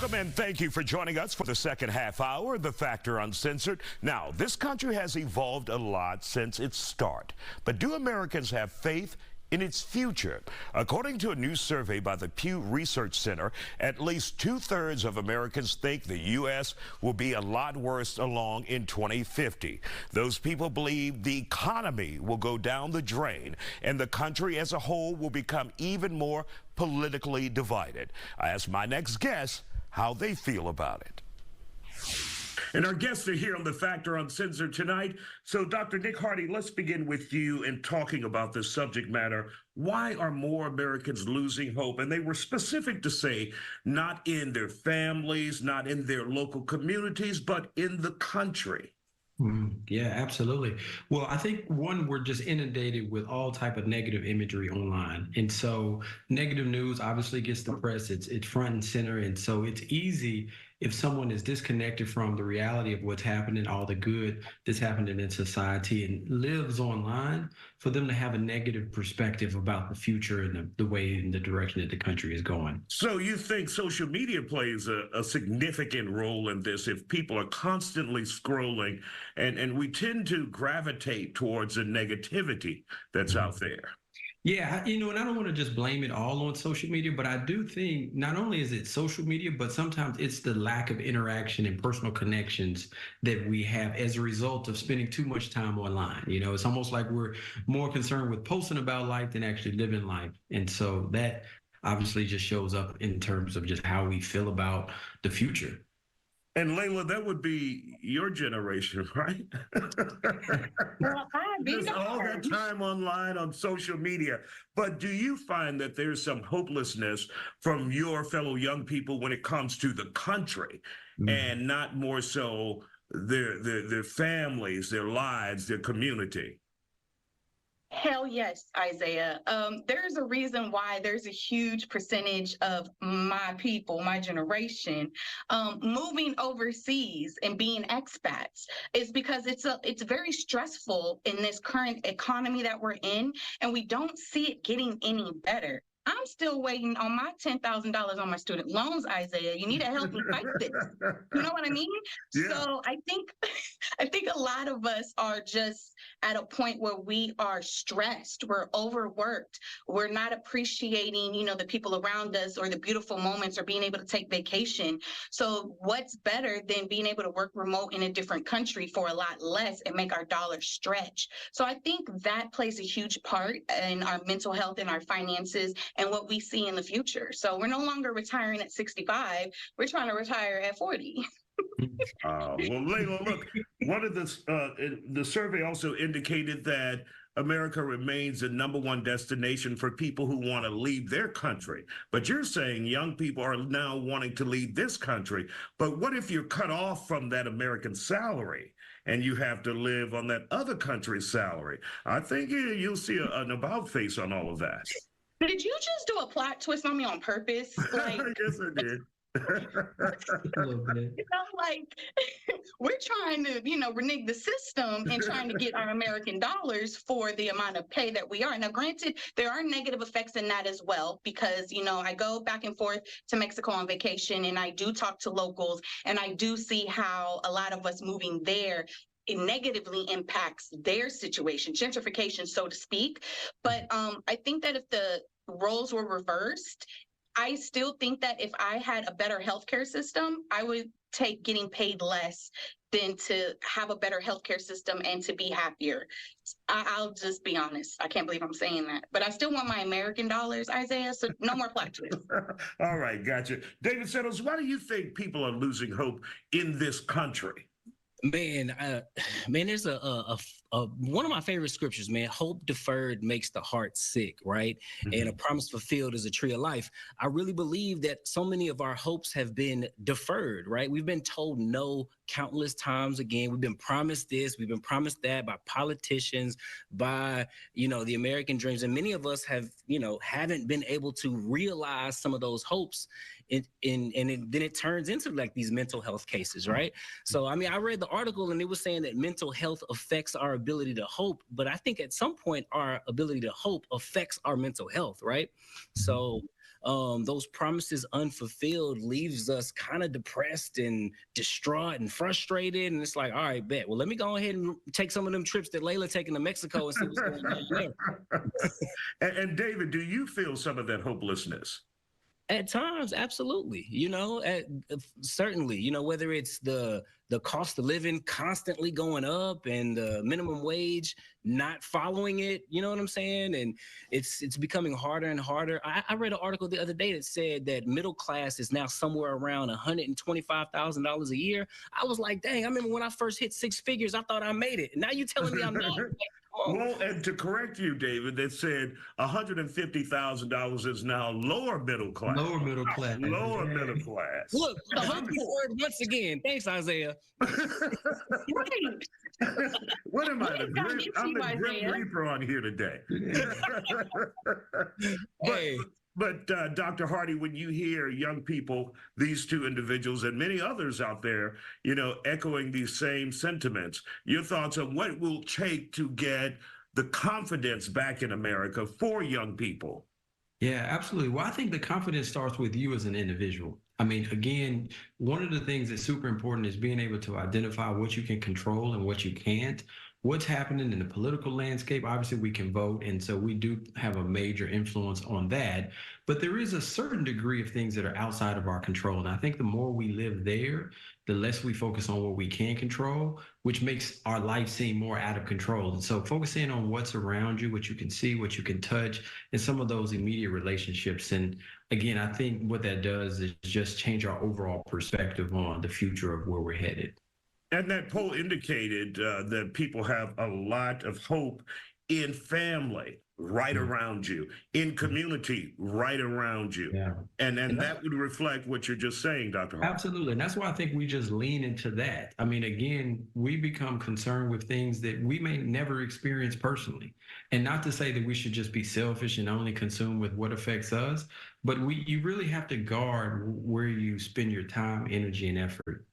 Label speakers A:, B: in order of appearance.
A: Welcome and thank you for joining us for the second half hour of The Factor Uncensored. Now, this country has evolved a lot since its start, but do Americans have faith in its future? According to a new survey by the Pew Research Center, at least 2/3 of Americans think the U.S. will be a lot worse along in 2050. Those people believe the economy will go down the drain and the country as a whole will become even more politically divided. I asked my next guest how they feel about it. And our guests are here on The Factor Uncensored tonight. So, Dr. Nick Hardy, let's begin with you in talking about this subject matter. Why are more Americans losing hope? And they were specific to say, not in their families, not in their local communities, but in the country.
B: Yeah, absolutely. Well, I think one, we're just inundated with all type of negative imagery online. And so negative news obviously gets the press, it's front and center. And so it's easy if someone is disconnected from the reality of what's happening, all the good that's happening in society and lives online, for them to have a negative perspective about the future and the way and the direction that the country is going.
A: So you think social media plays a significant role in this if people are constantly scrolling and we tend to gravitate towards the negativity that's out there?
B: Yeah, and I don't want to just blame it all on social media, but I do think not only is it social media, but sometimes it's the lack of interaction and personal connections that we have as a result of spending too much time online. It's almost like we're more concerned with posting about life than actually living life. And so that obviously just shows up in terms of just how we feel about the future.
A: And Layla, that would be your generation, right?
C: Well,
A: Just all that time online on social media. But do you find that there's some hopelessness from your fellow young people when it comes to the country and not more so their families, their lives, their community?
C: Hell yes, Isaiah. There's a reason why there's a huge percentage of my people, my generation, moving overseas and being expats. Is because it's very stressful in this current economy that we're in, and we don't see it getting any better. I'm still waiting on my $10,000 on my student loans, Isaiah. You need to help me fight this. You know what I mean? Yeah. So I think a lot of us are just at a point where we are stressed, we're overworked, we're not appreciating, the people around us or the beautiful moments or being able to take vacation. So what's better than being able to work remote in a different country for a lot less and make our dollar stretch? So I think that plays a huge part in our mental health and our finances and what we see in the future. So we're no longer retiring at 65, we're trying to retire at 40.
A: Well, Layla, look, one of the survey also indicated that America remains the #1 destination for people who want to leave their country. But you're saying young people are now wanting to leave this country. But what if you're cut off from that American salary and you have to live on that other country's salary? I think you'll see an about face on all of that.
C: Did you just do a plot twist on me on purpose? Like,
A: yes, I did.
C: We're trying to, renege the system and trying to get our American dollars for the amount of pay that we are. Now, granted, there are negative effects in that as well, because, I go back and forth to Mexico on vacation and I do talk to locals and I do see how a lot of us moving there, it negatively impacts their situation, gentrification, so to speak. But I think that if the roles were reversed, I still think that if I had a better healthcare system, I would take getting paid less than to have a better healthcare system and to be happier. I'll just be honest. I can't believe I'm saying that. But I still want my American dollars, Isaiah, so no more plot twists.
A: All right, gotcha. David Settles, why do you think people are losing hope in this country?
D: Man, there's one of my favorite scriptures, man. Hope deferred makes the heart sick, right? And a promise fulfilled is a tree of life. I really believe that so many of our hopes have been deferred, right? We've been told no countless times again. We've been promised this, we've been promised that by politicians, by, the American dreams. And many of us have, haven't been able to realize some of those hopes. Then it turns into like these mental health cases, right? So, I read the article and it was saying that mental health affects our ability to hope, but I think at some point our ability to hope affects our mental health, right? So those promises unfulfilled leaves us kind of depressed and distraught and frustrated. And it's like, all right, bet. Well, let me go ahead and take some of them trips that Layla taking to Mexico and see what's going on there.
A: And David, do you feel some of that hopelessness?
D: At times, absolutely. Certainly, whether it's the cost of living constantly going up and the minimum wage not following it, you know what I'm saying? And it's becoming harder and harder. I read an article the other day that said that middle class is now somewhere around $125,000 a year. I was like, dang, I remember when I first hit six figures, I thought I made it. Now you're telling me I'm not.
A: Well, and to correct you, David, they said $150,000 is now lower middle class.
B: Lower middle class.
A: Lower middle class.
D: Look, the humble word once again. Thanks, Isaiah.
A: What am I? I'm the Grim Reaper on here today. But Dr. Hardy, when you hear young people, these two individuals and many others out there, echoing these same sentiments, your thoughts on what it will take to get the confidence back in America for young people?
B: Yeah, absolutely. Well, I think the confidence starts with you as an individual. I mean, again, one of the things that's super important is being able to identify what you can control and what you can't. What's happening in the political landscape, obviously we can vote, and so we do have a major influence on that. But there is a certain degree of things that are outside of our control. And I think the more we live there, the less we focus on what we can control, which makes our life seem more out of control. And so focusing on what's around you, what you can see, what you can touch, and some of those immediate relationships. And again, I think what that does is just change our overall perspective on the future of where we're headed.
A: And that poll indicated that people have a lot of hope in family right around you, in community right around you.
B: Yeah.
A: And that would reflect what you're just saying, Dr. Hart.
B: Absolutely. And that's why I think we just lean into that. I mean, again, we become concerned with things that we may never experience personally. And not to say that we should just be selfish and only consume with what affects us, but you really have to guard where you spend your time, energy, and effort.